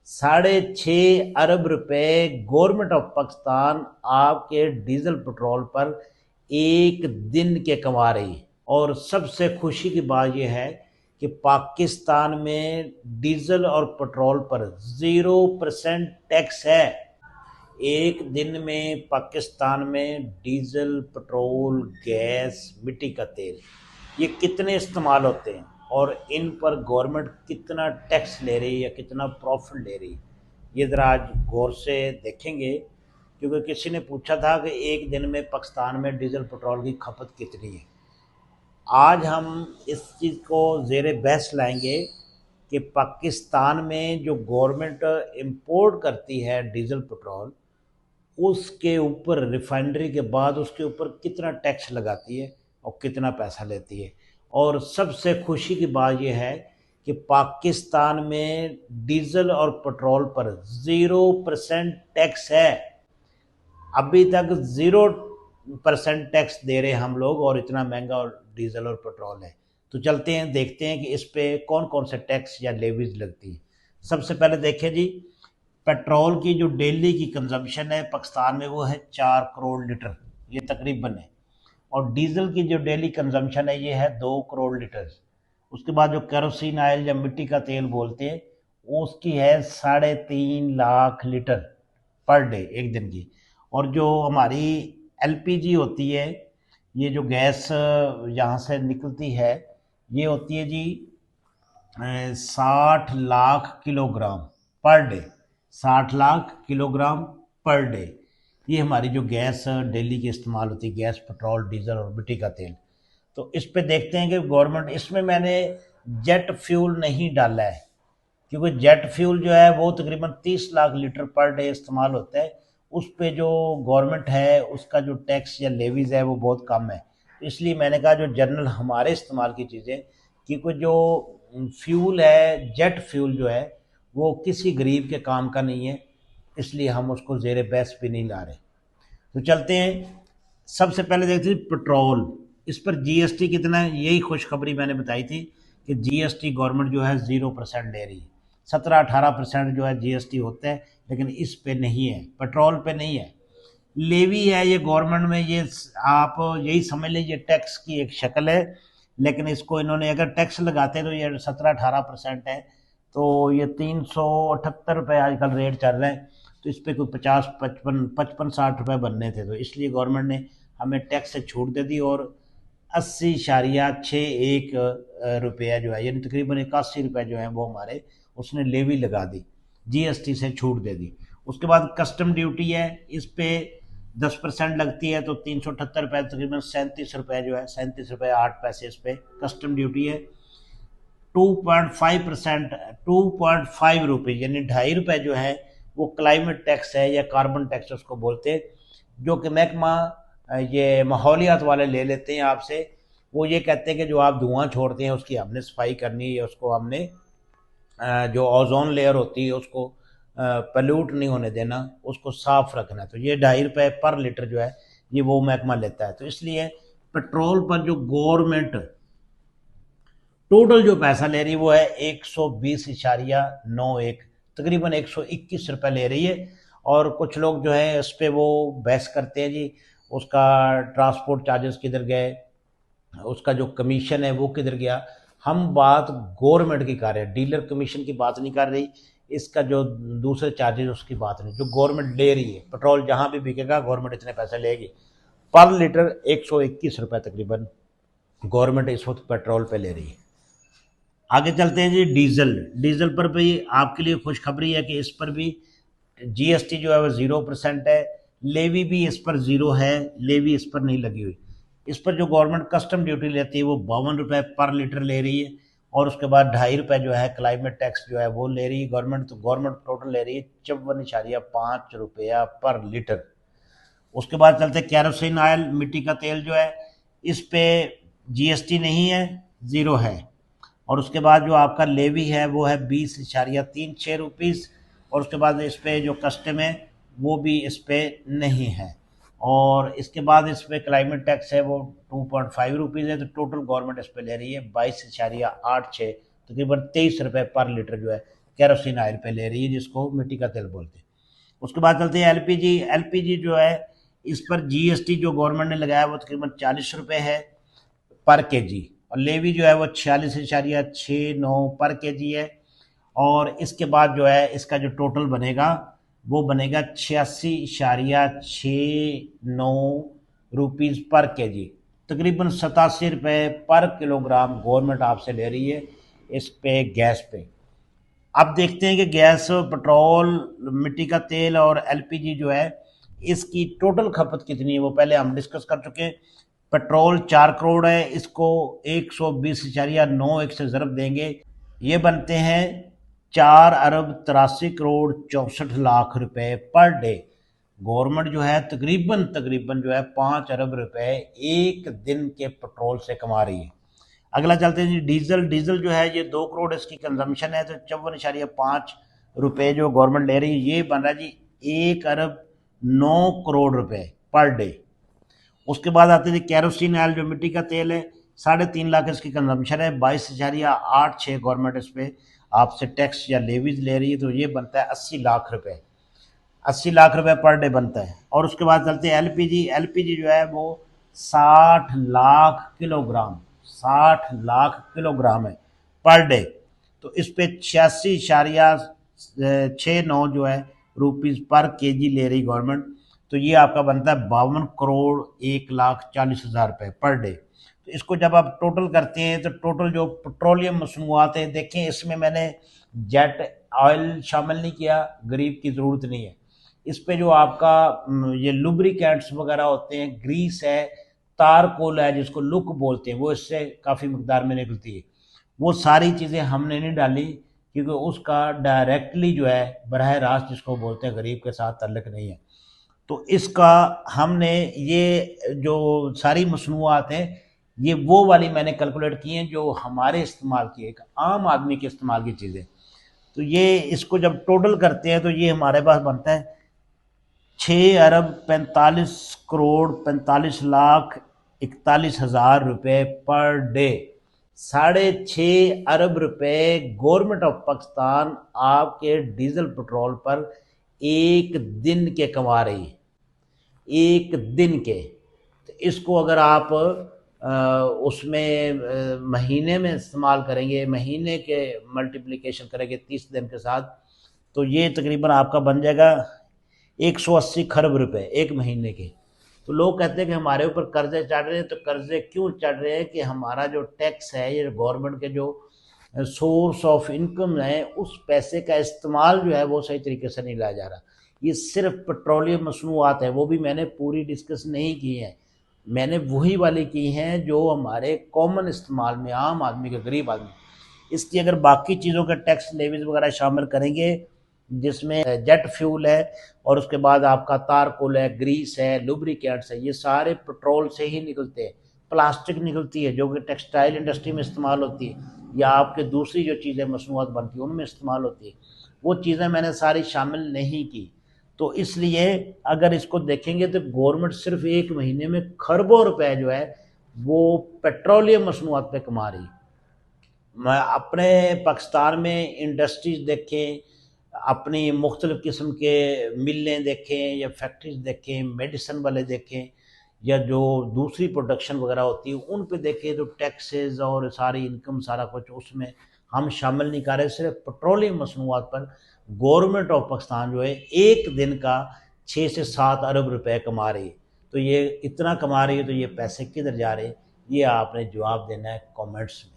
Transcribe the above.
₹6.5 Arab government of Pakistan आपके diesel petrol पर एक दिन के कमा रही है। और सबसे खुशी की बात यह है कि पाकिस्तान में डीजल और पेट्रोल पर 0% टैक्स है। एक दिन में पाकिस्तान में डीजल, पेट्रोल, गैस, मिट्टी का तेल ये कितने इस्तेमाल होते हैं और इन पर गवर्नमेंट कितना टैक्स ले रही है या कितना प्रॉफिट ले रही है, ये ज़रा आज गौर से देखेंगे। क्योंकि किसी ने पूछा था कि एक दिन में पाकिस्तान में डीजल पेट्रोल की खपत कितनी है। आज हम इस चीज़ को ज़ेर बहस लाएंगे कि पाकिस्तान में जो गवर्नमेंट इंपोर्ट करती है डीजल पेट्रोल, उसके ऊपर रिफाइनरी के बाद उसके ऊपर कितना टैक्स लगाती है और कितना पैसा लेती है। और सबसे खुशी की बात यह है कि पाकिस्तान में डीजल और पेट्रोल पर 0% टैक्स है। अभी तक 0% टैक्स दे रहे हम लोग और इतना महंगा और डीजल और पेट्रोल है। तो चलते हैं देखते हैं कि इस पे कौन कौन से टैक्स या लेवीज लगती है। सबसे पहले देखें जी, पेट्रोल की जो डेली की कंजम्पशन है पाकिस्तान में वो है 4 करोड़ लीटर, ये तकरीबन है। और डीजल की जो डेली कंजम्पशन है ये है 2 करोड़ लीटर। उसके बाद जो केरोसिन ऑयल या मिट्टी का तेल बोलते हैं उसकी है 3.5 लाख लीटर पर डे एक दिन की। और जो हमारी एलपीजी होती है, ये जो गैस यहाँ से निकलती है, ये होती है जी 60 lakh kilogram per day. 60 lakh kilogram per day ये हमारी जो गैस डेली की इस्तेमाल होती है, गैस, पेट्रोल, डीजल और मिट्टी का तेल। तो इस पे देखते हैं कि गवर्नमेंट, इसमें मैंने जेट फ्यूल नहीं डाला है क्योंकि जेट फ्यूल जो है वो तकरीबन 30 लाख लीटर पर डे इस्तेमाल होता है। उस पे जो गवर्नमेंट है उसका जो टैक्स या लेवीज है वो बहुत कम है। तो इसलिए मैंने कहा जो जनरल हमारे इस्तेमाल की चीज़ें, क्योंकि जो फ्यूल है, जेट फ्यूल जो है वो किसी गरीब के काम का नहीं है, इसलिए हम उसको ज़ेर बहस भी नहीं ला रहे। तो चलते हैं, सबसे पहले देखते हैं पेट्रोल। इस पर जीएसटी कितना है, यही खुशखबरी मैंने बताई थी कि जीएसटी गवर्नमेंट जो है 0% ले रही है। 17-18% जो है जीएसटी होता है, लेकिन इस पे नहीं है, पेट्रोल पे नहीं है। लेवी है ये गवर्नमेंट में, ये आप यही समझ लीजिए टैक्स की एक शक्ल है। लेकिन इसको इन्होंने अगर टैक्स लगाते तो ये 17-18% है, तो ये 378 रुपये आजकल रेट चल रहे हैं। तो इस पर कोई 50, 55, 60 रुपये बनने थे, तो इसलिए गवर्नमेंट ने हमें टैक्स से छूट दे दी और 80.61 रुपया जो है, यानी तकरीबन 81 रुपये जो है वो हमारे उसने लेवी लगा दी, जीएसटी से छूट दे दी। उसके बाद कस्टम ड्यूटी है, इस पे 10% लगती है, तो 378 रुपये, तकरीबन 37 रुपये जो है, 37 रुपये 8 पैसे इस पे कस्टम ड्यूटी है। 2.5%, 2.5 रुपये यानी 2.5 रुपये जो है वो क्लाइमेट टैक्स है या कार्बन टैक्स उसको बोलते हैं, जो कि महकमा ये माहौलियात वाले ले लेते हैं आपसे। वो ये कहते हैं कि जो आप धुआं छोड़ते हैं उसकी हमने सफाई करनी है, उसको हमने जो ओजोन लेयर होती है उसको पल्यूट नहीं होने देना, उसको साफ रखना है। तो ये 2.5 रुपये पर लीटर जो है ये वो महकमा लेता है। तो इसलिए पेट्रोल पर जो गवर्नमेंट टोटल जो पैसा ले रही है वो है 120.91, तकरीबन 121 रुपये ले रही है। और कुछ लोग जो है इस पर वो बहस करते हैं जी, उसका ट्रांसपोर्ट चार्जेस किधर गए, उसका जो कमीशन है वो किधर गया। हम बात गवर्नमेंट की कर रहे हैं, डीलर कमीशन की बात नहीं कर रही, इसका जो दूसरे चार्जेस उसकी बात नहीं, जो गवर्नमेंट ले रही है। पेट्रोल जहाँ भी बिकेगा गवर्नमेंट इतने पैसे लेगी, पर लीटर 121 रुपये तकरीबन गवर्नमेंट इस वक्त पेट्रोल पे ले रही है। आगे चलते हैं जी, डीजल। डीजल पर भी आपके लिए खुशखबरी है कि इस पर भी जीएसटी जो है वो 0% है, लेवी भी इस पर 0 है, लेवी इस पर नहीं लगी हुई। इस पर जो गवर्नमेंट कस्टम ड्यूटी लेती है वो 52 रुपये पर लीटर ले रही है। और उसके बाद 2.5 रुपये जो है क्लाइमेट टैक्स जो है वो ले रही है गवर्नमेंट। तो गवर्नमेंट टोटल ले रही है 54.5 रुपया पर लीटर। उसके बाद चलते कैरोसिन ऑयल, मिट्टी का तेल जो है, इस पे जीएसटी नहीं है, 0 है। और उसके बाद जो आपका लेवी है वो है 20.36 रुपीज़। और उसके बाद इस पर जो कस्टम है वो भी इस पर नहीं है। और इसके बाद इस पर क्लाइमेट टैक्स है वो 2.5 रुपीज़ है। तो टोटल गवर्नमेंट इस पर ले रही है 22.86, तकरीबन 23 रुपये पर लीटर जो है केरोसिन ऑयल पे ले रही है, जिसको मिट्टी का तेल बोलते हैं। उसके बाद चलते हैं एलपीजी। एलपीजी जो है इस पर जीएसटी जो गवर्नमेंट ने लगाया वो तकरीबन 40 रुपये है पर केजी, और लेवी जो है वो 46.69 पर केजी है। और इसके बाद जो है इसका जो टोटल बनेगा वो बनेगा 86.69 रुपीज़ पर केजी, तकरीबन 87 रुपये पर किलोग्राम गवर्नमेंट आपसे ले रही है इस पे गैस पे। अब देखते हैं कि गैस, पेट्रोल, मिट्टी का तेल और एलपीजी जो है इसकी टोटल खपत कितनी है वो पहले हम डिस्कस कर चुके हैं। पेट्रोल 4 करोड़ है, इसको 120.91 से ज़रब देंगे, ये बनते हैं 4 अरब 83 करोड़ 64 लाख रुपए पर डे। गवर्नमेंट जो है तकरीबन जो है 5 अरब रुपए एक दिन के पेट्रोल से कमा रही है। अगला चलते हैं जी डीजल। डीजल जो है ये 2 करोड़ इसकी कंजम्पशन है, तो 54.5 रुपये जो गवर्नमेंट ले रही है ये बन रहा है जी 1 अरब 9 करोड़ रुपए पर डे। उसके बाद आते हैं कैरोसिन ऑयल जो मिट्टी का तेल है, 3.5 लाख इसकी कंजम्पशन है, 22.86 गवर्नमेंट इस पर आपसे टैक्स या लेवीज ले रही है, तो ये बनता है 80 लाख रुपए, 80 लाख रुपए पर डे बनता है। और उसके बाद चलते हैं एलपीजी। एलपीजी जो है वो 60 लाख किलोग्राम, 60 लाख किलोग्राम है पर डे, तो इस पे 86.69 जो है रुपीज़ पर केजी ले रही गवर्नमेंट, तो ये आपका बनता है 52 करोड़ 1,40,000 रुपये पर डे। तो इसको जब आप टोटल करते हैं तो टोटल जो पेट्रोलियम मसनूआत है, देखें इसमें मैंने जेट ऑयल शामिल नहीं किया, गरीब की ज़रूरत नहीं है। इस पे जो आपका ये लुब्रिकेंट्स वगैरह होते हैं, ग्रीस है, तारकोल है जिसको लुक बोलते हैं, वो इससे काफ़ी मकदार में निकलती है, वो सारी चीज़ें हमने नहीं डाली क्योंकि उसका डायरेक्टली जो है बरह रास्त जिसको बोलते हैं गरीब के साथ ताल्लुक़ नहीं है। तो इसका हमने ये जो सारी मसनूआत हैं ये वो वाली मैंने कैलकुलेट की हैं जो हमारे इस्तेमाल की, एक आम आदमी के इस्तेमाल की चीज़ें। तो ये इसको जब टोटल करते हैं तो ये हमारे पास बनता है 6 अरब 45 करोड़ 45 लाख 41,000 रुपये पर डे। 6.5 अरब रुपए गवर्नमेंट ऑफ पाकिस्तान आपके डीजल पेट्रोल पर एक दिन के कमा रही है, एक दिन के। तो इसको अगर आप उसमें महीने में इस्तेमाल करेंगे, महीने के मल्टीप्लिकेशन करेंगे 30 दिन के साथ, तो ये तकरीबन आपका बन जाएगा 180 खरब रुपए एक महीने के। तो लोग कहते हैं कि हमारे ऊपर कर्जे चढ़ रहे हैं, तो कर्जे क्यों चढ़ रहे हैं कि हमारा जो टैक्स है, ये गवर्नमेंट के जो सोर्स ऑफ इनकम है, उस पैसे का इस्तेमाल जो है वो सही तरीके से नहीं लाया जा रहा। ये सिर्फ पेट्रोलियम मसनूआत है, वो भी मैंने पूरी डिस्कस नहीं की है, मैंने वही वाली की हैं जो हमारे कॉमन इस्तेमाल में, आम आदमी के, गरीब आदमी। इसकी अगर बाकी चीज़ों के टैक्स लेवीज वगैरह शामिल करेंगे जिसमें जेट फ्यूल है और उसके बाद आपका तारकोल है, ग्रीस है, लुब्रिकेंट्स है, ये सारे पेट्रोल से ही निकलते हैं। प्लास्टिक निकलती है जो कि टेक्सटाइल इंडस्ट्री में इस्तेमाल होती है, या आपके दूसरी जो चीज़ें मसनूआत बनती हैं उनमें इस्तेमाल होती है, वो चीज़ें मैंने सारी शामिल नहीं की। तो इसलिए अगर इसको देखेंगे तो गवर्नमेंट सिर्फ एक महीने में खरबों रुपए जो है वो पेट्रोलियम मसनूआत पे कमा रही। मैं अपने पाकिस्तान में इंडस्ट्रीज देखें, अपनी मुख्तलिफ़ किस्म के मिलें देखें या फैक्ट्रीज देखें, मेडिसन वाले देखें, या जो दूसरी प्रोडक्शन वगैरह होती है उन पे देखें, तो टैक्सेस और सारी इनकम सारा कुछ उसमें हम शामिल नहीं कर रहे। सिर्फ पेट्रोलियम मसनूआत पर गवर्नमेंट ऑफ पाकिस्तान जो है एक दिन का 6 से 7 अरब रुपए कमा रही है। तो ये इतना कमा रही है तो ये पैसे किधर जा रहे हैं, ये आपने जवाब देना है कमेंट्स में।